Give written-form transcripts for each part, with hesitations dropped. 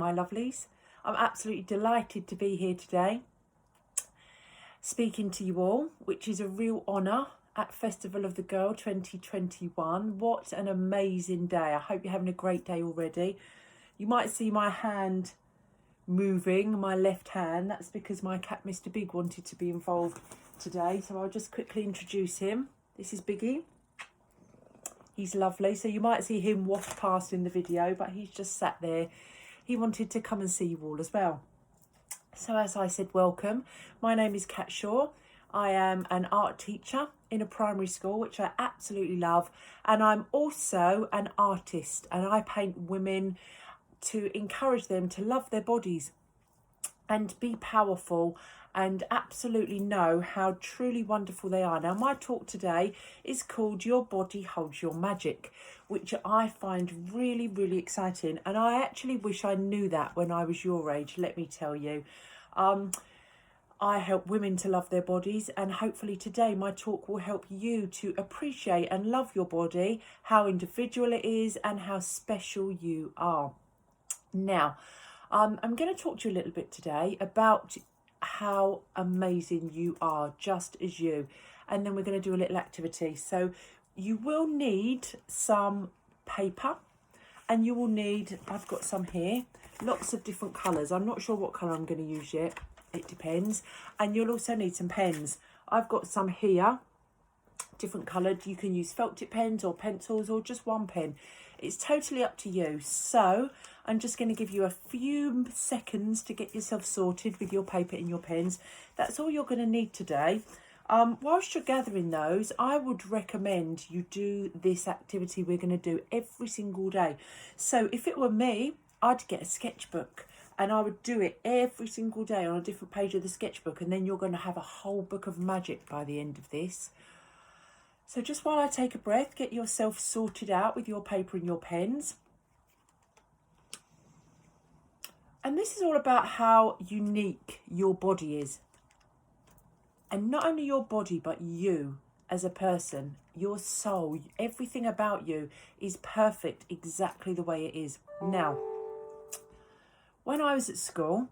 my lovelies. I'm absolutely delighted to be here today, speaking to you all, which is a real honour at Festival of the Girl 2021. What an amazing day. I hope you're having a great day already. You might see my hand moving, my left hand. That's because my cat Mr. Big wanted to be involved today, so I'll just quickly introduce him. This is Biggie. He's lovely, so you might see him waft past in the video, but he's just sat there. He wanted to come and see you all as well. So as I said, welcome. My name is Kat Shaw. I am an art teacher in a primary school, which I absolutely love, and I'm also an artist, and I paint women to encourage them to love their bodies and be powerful and absolutely know how truly wonderful they are. Now, my talk today is called Your Body Holds Your Magic, which I find really, really exciting. And I actually wish I knew that when I was your age, let me tell you. I help women to love their bodies, and hopefully today my talk will help you to appreciate and love your body, how individual it is and how special you are. Now, I'm going to talk to you a little bit today about how amazing you are, just as you, and then we're going to do a little activity. So you will need some paper, and you will need, I've got some here, lots of different colours. I'm not sure what colour I'm going to use yet, it depends. And you'll also need some pens. I've got some here, different coloured. You can use felt tip pens or pencils or just one pen. It's totally up to you. So I'm just going to give you a few seconds to get yourself sorted with your paper and your pens. That's all you're going to need today. Whilst you're gathering those, I would recommend you do this activity we're going to do every single day. So if it were me, I'd get a sketchbook and I would do it every single day on a different page of the sketchbook, and then you're going to have a whole book of magic by the end of this. So just while I take a breath, get yourself sorted out with your paper and your pens. And this is all about how unique your body is. And not only your body, but you as a person, your soul, everything about you is perfect exactly the way it is. Now, when I was at school,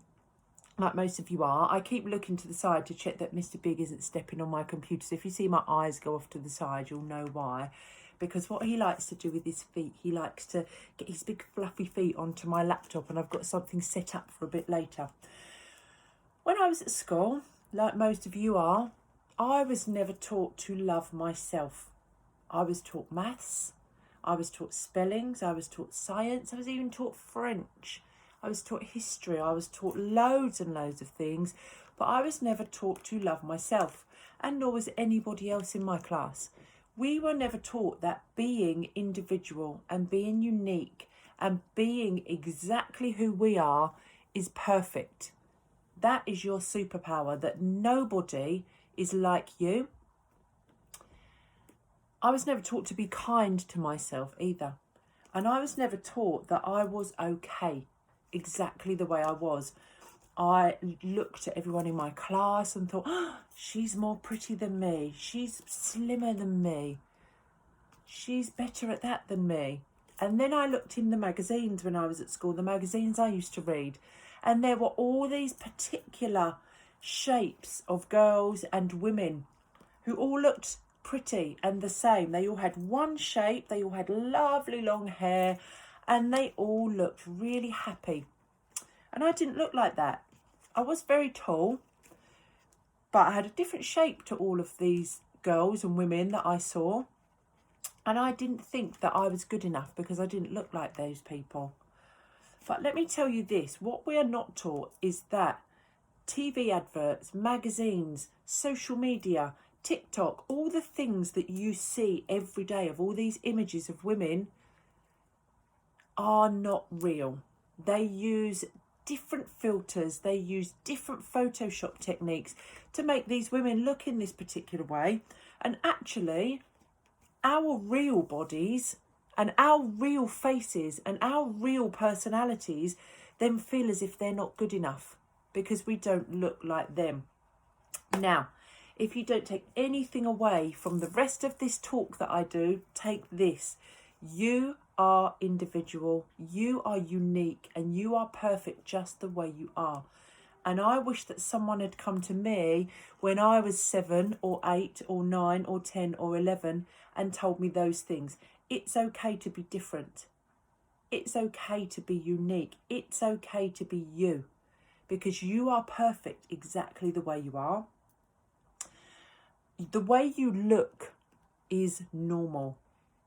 like most of you are, I keep looking to the side to check that Mr. Big isn't stepping on my computer. So if you see my eyes go off to the side, you'll know why. Because what he likes to do with his feet, he likes to get his big fluffy feet onto my laptop, and I've got something set up for a bit later. When I was at school, like most of you are, I was never taught to love myself. I was taught maths, I was taught spellings, I was taught science, I was even taught French. I was taught history, I was taught loads and loads of things, but I was never taught to love myself, and nor was anybody else in my class. We were never taught that being individual and being unique and being exactly who we are is perfect. That is your superpower, that nobody is like you. I was never taught to be kind to myself either, and I was never taught that I was okay exactly the way I was. I looked at everyone in my class and thought, oh, she's more pretty than me, she's slimmer than me, she's better at that than me. And then I looked in the magazines when I was at school, the magazines I used to read, and there were all these particular shapes of girls and women who all looked pretty and the same. They all had one shape, they all had lovely long hair, and they all looked really happy. And I didn't look like that. I was very tall, but I had a different shape to all of these girls and women that I saw. And I didn't think that I was good enough because I didn't look like those people. But let me tell you this, what we are not taught is that TV adverts, magazines, social media, TikTok, all the things that you see every day of all these images of women are not real. They use different filters, they use different Photoshop techniques to make these women look in this particular way. And actually, our real bodies and our real faces and our real personalities then feel as if they're not good enough because we don't look like them. Now, if you don't take anything away from the rest of this talk that I do, take this. You are individual, you are unique, and you are perfect just the way you are. And I wish that someone had come to me when I was 7 or 8 or 9 or 10 or 11 and told me those things. It's okay to be different. It's okay to be unique. It's okay to be you, because you are perfect exactly the way you are. The way you look is normal,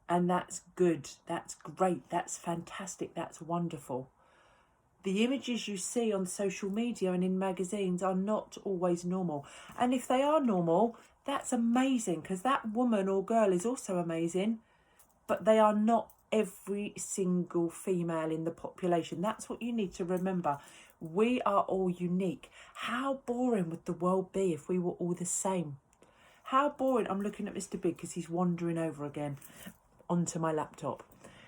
and that's good. That's great. That's fantastic. That's wonderful. The images you see on social media and in magazines are not always normal. And if they are normal, that's amazing, because that woman or girl is also amazing, but they are not every single female in the population. That's what you need to remember. We are all unique. How boring would the world be if we were all the same? How boring. I'm looking at Mr. Big because he's wandering over again onto my laptop.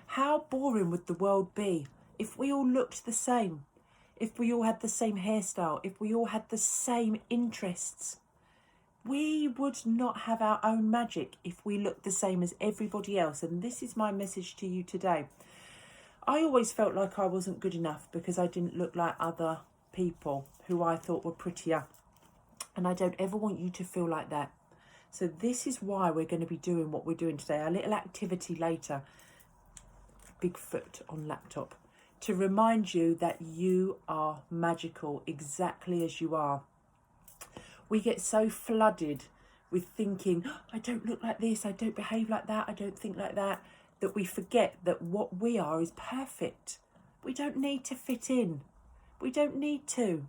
How boring would the world be if we all looked the same, if we all had the same hairstyle, if we all had the same interests? We would not have our own magic if we looked the same as everybody else. And this is my message to you today. I always felt like I wasn't good enough because I didn't look like other people who I thought were prettier. And I don't ever want you to feel like that. So this is why we're going to be doing what we're doing today. Our little activity later, Bigfoot on laptop, to remind you that you are magical exactly as you are. We get so flooded with thinking, oh, I don't look like this, I don't behave like that, I don't think like that, that we forget that what we are is perfect. We don't need to fit in. We don't need to.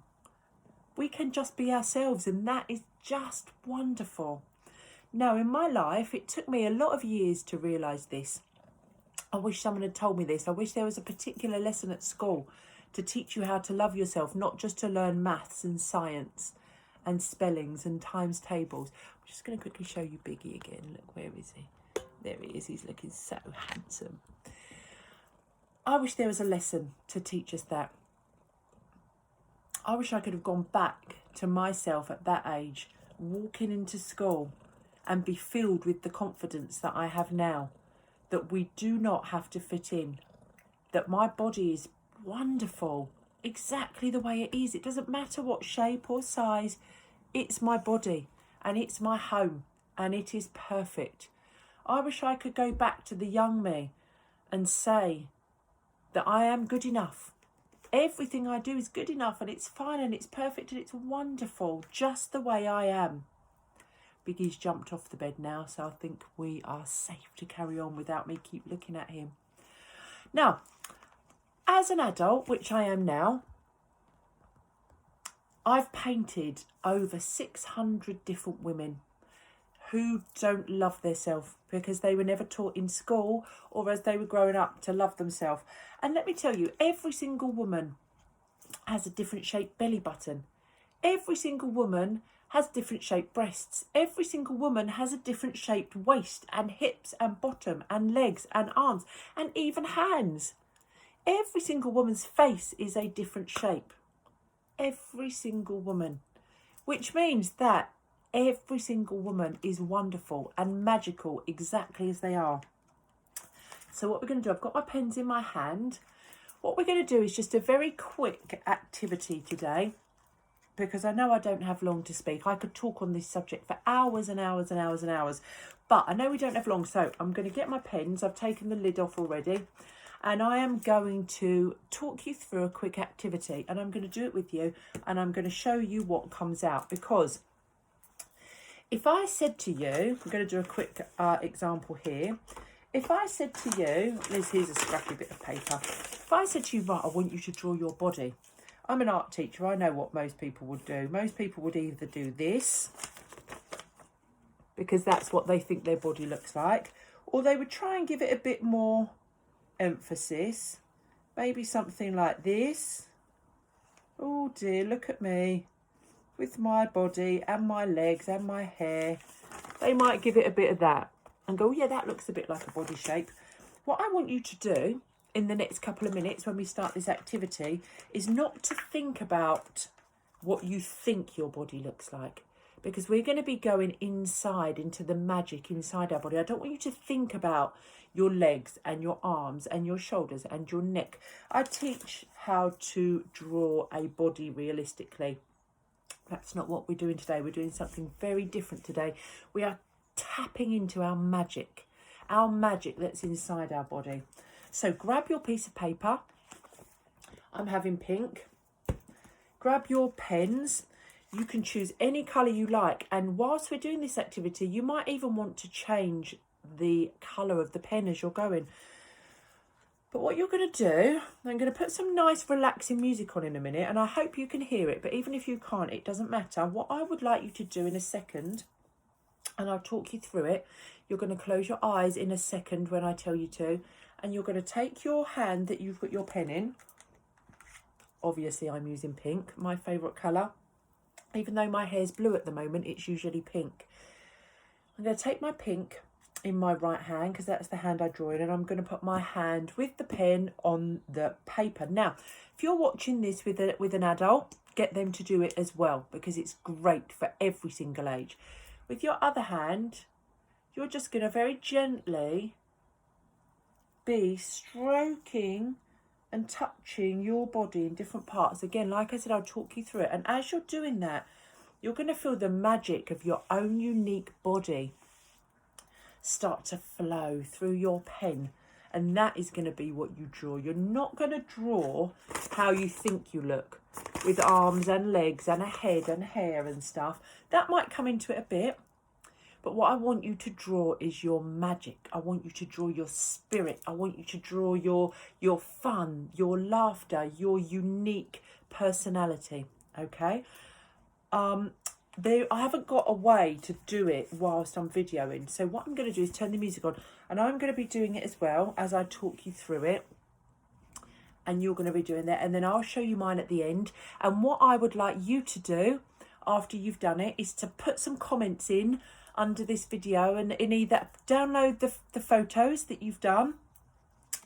We can just be ourselves, and that is just wonderful. Now, in my life, it took me a lot of years to realise this. I wish someone had told me this. I wish there was a particular lesson at school to teach you how to love yourself, not just to learn maths and science and spellings and times tables. I'm just going to quickly show you Biggie again. Look, where is he? There he is. He's looking so handsome. I wish there was a lesson to teach us that. I wish I could have gone back to myself at that age, walking into school, and be filled with the confidence that I have now, that we do not have to fit in, that my body is wonderful exactly the way it is. It doesn't matter what shape or size. It's my body and it's my home and it is perfect. I wish I could go back to the young me and say that I am good enough. Everything I do is good enough and it's fine and it's perfect and it's wonderful just the way I am. Biggie's jumped off the bed now, so I think we are safe to carry on without me keep looking at him. Now, as an adult, which I am now, I've painted over 600 different women who don't love themselves because they were never taught in school or as they were growing up to love themselves. And let me tell you, every single woman has a different shaped belly button. Every single woman has different shaped breasts. Every single woman has a different shaped waist and hips and bottom and legs and arms and even hands. Every single woman's face is a different shape. Every single woman. Which means that every single woman is wonderful and magical exactly as they are. So what we're going to do, I've got my pens in my hand. What we're going to do is just a very quick activity today, because I know I don't have long to speak. I could talk on this subject for hours and hours and hours and hours, but I know we don't have long, so I'm going to get my pens. I've taken the lid off already, and I am going to talk you through a quick activity, and I'm going to do it with you, and I'm going to show you what comes out. Because if I said to you, I'm going to do a quick example here. If I said to you, here's a scrappy bit of paper. If I said to you, right, I want you to draw your body. I'm an art teacher. I know what most people would do. Most people would either do this, because that's what they think their body looks like, or they would try and give it a bit more emphasis. Maybe something like this. Oh dear, look at me with my body and my legs and my hair. They might give it a bit of that and go, yeah, that looks a bit like a body shape. What I want you to do in the next couple of minutes when we start this activity is not to think about what you think your body looks like, because we're going to be going inside into the magic inside our body. I don't want you to think about your legs and your arms and your shoulders and your neck. I teach how to draw a body realistically. That's not what we're doing today. We're doing something very different today. We are tapping into our magic that's inside our body. So grab your piece of paper. I'm having pink. Grab your pens. You can choose any colour you like. And whilst we're doing this activity, you might even want to change the colour of the pen as you're going. But what you're going to do, I'm going to put some nice relaxing music on in a minute, and I hope you can hear it, but even if you can't, it doesn't matter. What I would like you to do in a second, and I'll talk you through it, you're going to close your eyes in a second when I tell you to, and you're going to take your hand that you've got your pen in. Obviously, I'm using pink, my favourite colour. Even though my hair's blue at the moment, it's usually pink. I'm going to take my pink in my right hand, because that's the hand I draw in, and I'm going to put my hand with the pen on the paper. Now, if you're watching this with an adult, get them to do it as well, because it's great for every single age. With your other hand, you're just going to very gently be stroking and touching your body in different parts. Again, like I said, I'll talk you through it. And as you're doing that, you're going to feel the magic of your own unique body start to flow through your pen, and that is going to be what you draw. You're not going to draw how you think you look, with arms and legs and a head and hair and stuff. That might come into it a bit, but what I want you to draw is your magic. I want you to draw your spirit. I want you to draw your fun, your laughter, your unique personality. Okay. I haven't got a way to do it whilst I'm videoing, so what I'm going to do is turn the music on, and I'm going to be doing it as well as I talk you through it, and you're going to be doing that, and then I'll show you mine at the end. And what I would like you to do after you've done it is to put some comments in under this video, and in either download the photos that you've done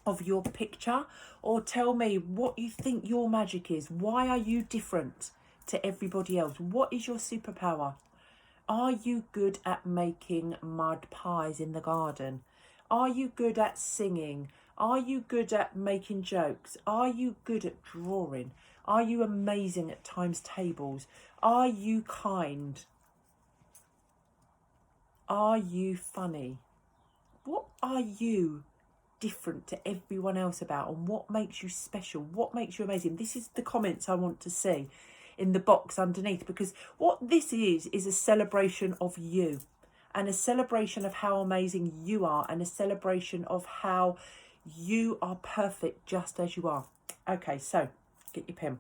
of your picture, or tell me what you think your magic is. Why are you different to everybody else? What is your superpower? Are you good at making mud pies in the garden? Are you good at singing? Are you good at making jokes? Are you good at drawing? Are you amazing at times tables? Are you kind? Are you funny? What are you different to everyone else about, and what makes you special? What makes you amazing? This is the comments I want to see in the box underneath, because what this is a celebration of you, and a celebration of how amazing you are, and a celebration of how you are perfect just as you are. Okay, so get your pen.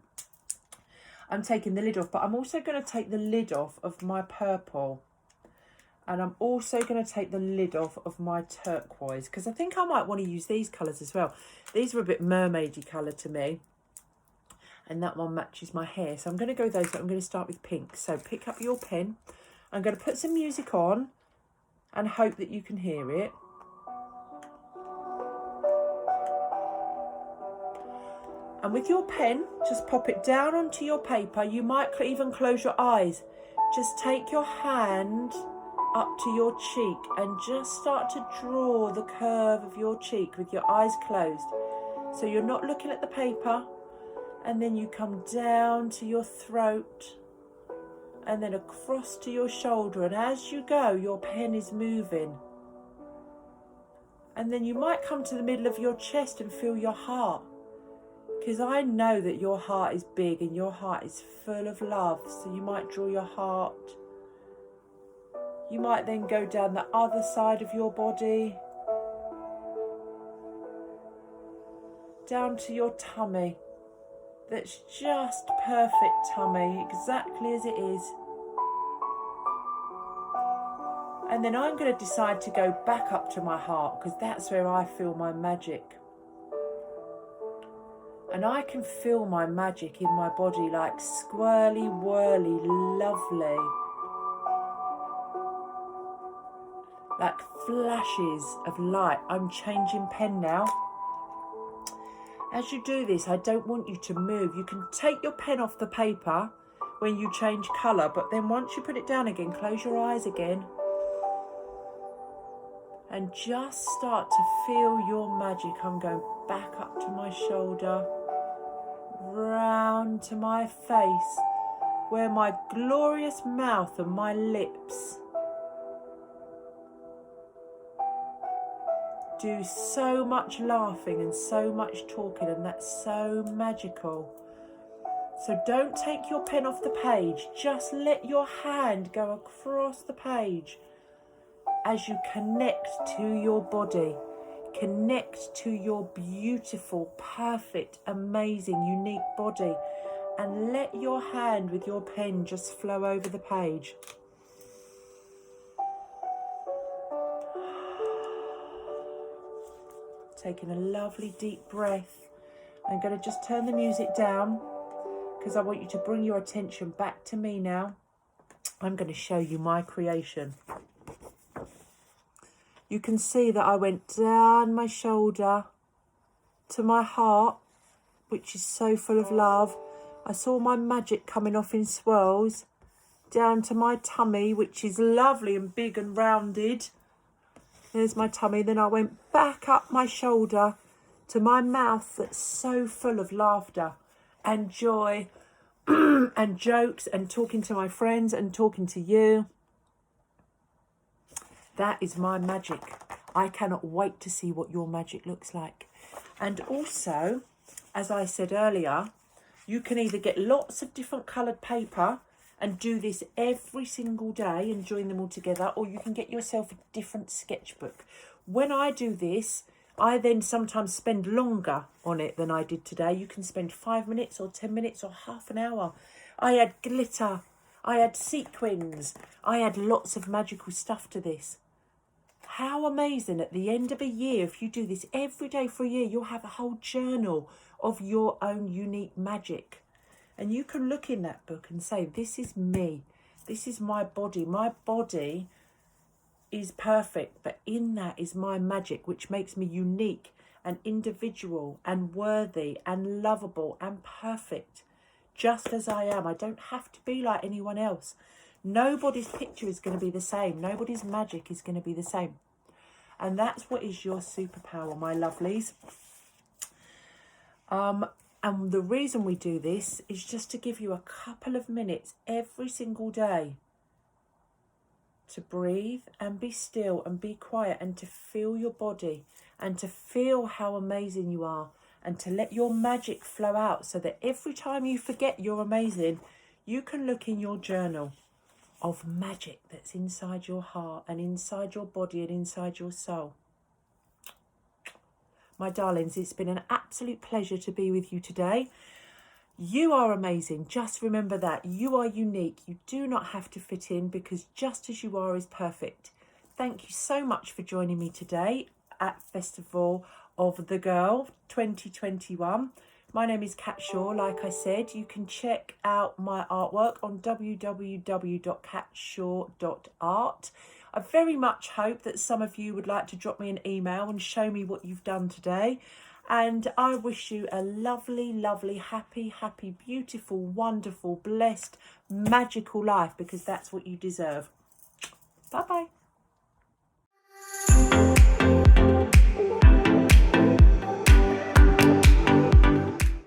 I'm taking the lid off, but I'm also going to take the lid off of my purple, and I'm also going to take the lid off of my turquoise, because I think I might want to use these colours as well. These are a bit mermaidy colour to me, and that one matches my hair, so I'm going to go with those, but I'm going to start with pink. So pick up your pen. I'm going to put some music on and hope that you can hear it. And with your pen, just pop it down onto your paper. You might even close your eyes. Just take your hand up to your cheek and just start to draw the curve of your cheek with your eyes closed. So you're not looking at the paper. And then you come down to your throat and then across to your shoulder. And as you go, your pen is moving. And then you might come to the middle of your chest and feel your heart. Because I know that your heart is big and your heart is full of love. So you might draw your heart. You might then go down the other side of your body, down to your tummy. That's just perfect tummy, exactly as it is. And then I'm going to decide to go back up to my heart, because that's where I feel my magic. And I can feel my magic in my body, like swirly, whirly, lovely. Like flashes of light. I'm changing pen now. As you do this, I don't want you to move. You can take your pen off the paper, when you change colour. But then once you put it down again, close your eyes again. And just start to feel your magic. I'm going back up to my shoulder, round to my face, where my glorious mouth and my lips do so much laughing and so much talking, and that's so magical. So don't take your pen off the page, just let your hand go across the page as you connect to your body, connect to your beautiful, perfect, amazing, unique body, and let your hand with your pen just flow over the page. Taking a lovely deep breath. I'm going to just turn the music down because I want you to bring your attention back to me now. I'm going to show you my creation. You can see that I went down my shoulder to my heart, which is so full of love. I saw my magic coming off in swirls, down to my tummy, which is lovely and big and rounded. There's my tummy. Then I went back up my shoulder to my mouth that's so full of laughter and joy and jokes and talking to my friends and talking to you. That is my magic. I cannot wait to see what your magic looks like. And also, as I said earlier, you can either get lots of different coloured paper and do this every single day and join them all together, or you can get yourself a different sketchbook. When I do this, I then sometimes spend longer on it than I did today. You can spend 5 minutes or 10 minutes or half an hour. I add glitter, I add sequins, I add lots of magical stuff to this. How amazing, at the end of a year, if you do this every day for a year, you'll have a whole journal of your own unique magic. And you can look in that book and say, this is me, this is my body. My body is perfect, but in that is my magic, which makes me unique and individual and worthy and lovable and perfect, just as I am. I don't have to be like anyone else. Nobody's picture is going to be the same. Nobody's magic is going to be the same. And that's what is your superpower, my lovelies. And the reason we do this is just to give you a couple of minutes every single day to breathe and be still and be quiet and to feel your body and to feel how amazing you are and to let your magic flow out, so that every time you forget you're amazing, you can look in your journal of magic that's inside your heart and inside your body and inside your soul. My darlings, it's been an absolute pleasure to be with you today. You are amazing. Just remember that. You are unique. You do not have to fit in, because just as you are is perfect. Thank you so much for joining me today at Festival of the Girl 2021. My name is Kat Shaw. Like I said, you can check out my artwork on www.catshaw.art. I very much hope that some of you would like to drop me an email and show me what you've done today. And I wish you a lovely, lovely, happy, beautiful, wonderful, blessed, magical life, because that's what you deserve. Bye-bye.